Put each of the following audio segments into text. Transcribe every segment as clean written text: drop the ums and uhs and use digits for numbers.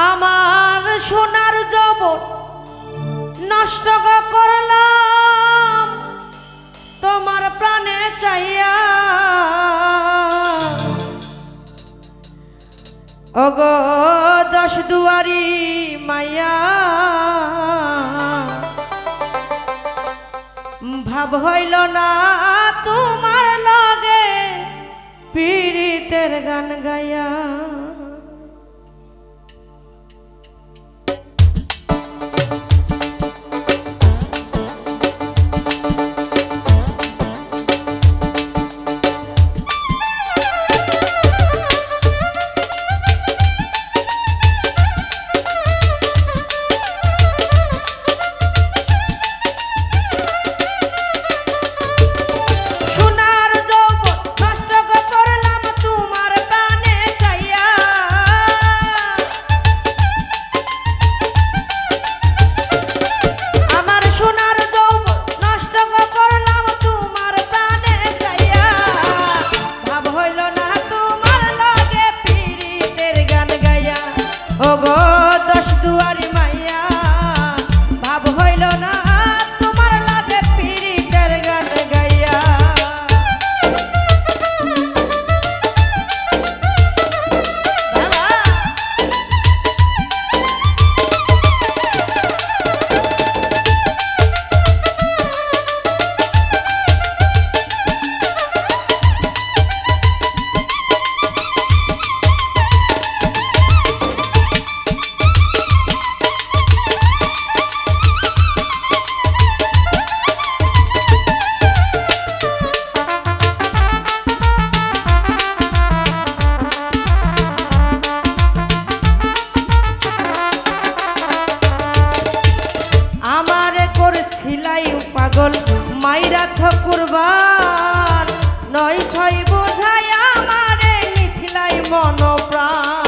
আমার সোনার যৌবন নষ্ট করলাম তোমার প্রাণে চাইয়া। ওগো দশ দুয়ারি মাইয়া, ভাব হইল না তোমার লগে পীড়িতের গান গাইয়া। পাগল মাইরা ছকুরবার নয় ছয় বোঝাই আমারে নিছিলাই মন প্রাণ।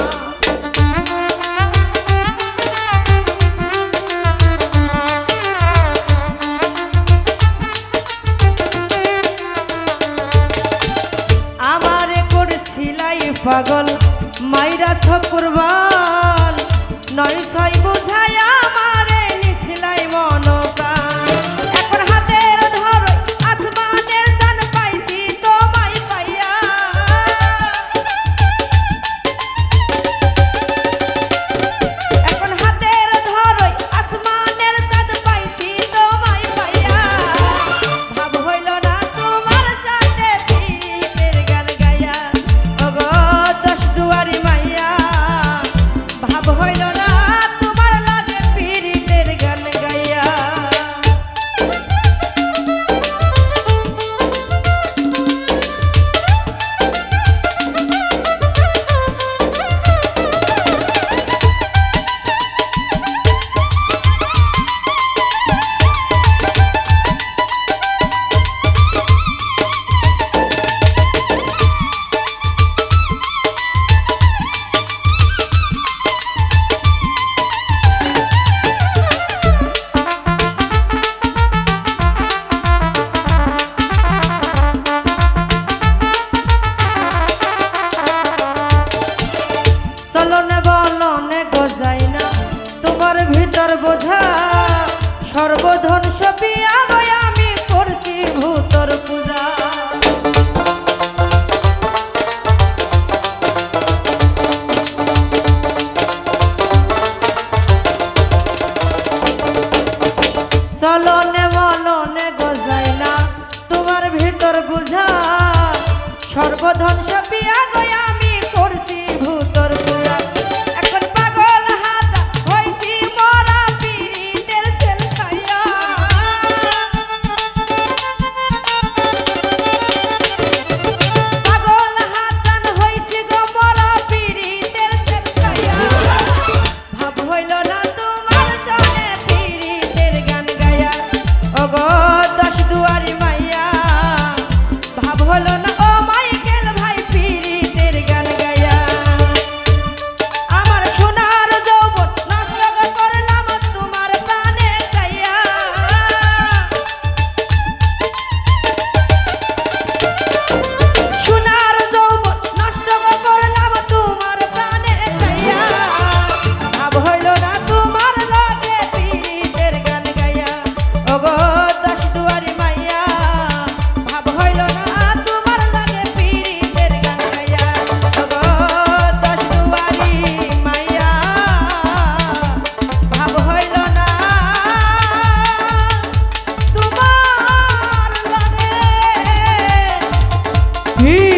আমারে করছিলাই পাগল মাইরা ছকুরবার নয় ছয় বোঝাই আমারে নিছিলাই মন প্রাণ। বোঝা সর্বধন সপিয়া আমি করছি ভূতর পূজা। চলনে বলনে গজাই না তোমার ভিতর বুঝা সর্বধন সপিয়া আমি করছি ভূতর পূজা। দশ দুয়ারি মাইয়া ভাব হলো না ও মাইকেল ভাই পীড়িতের গান ভিড়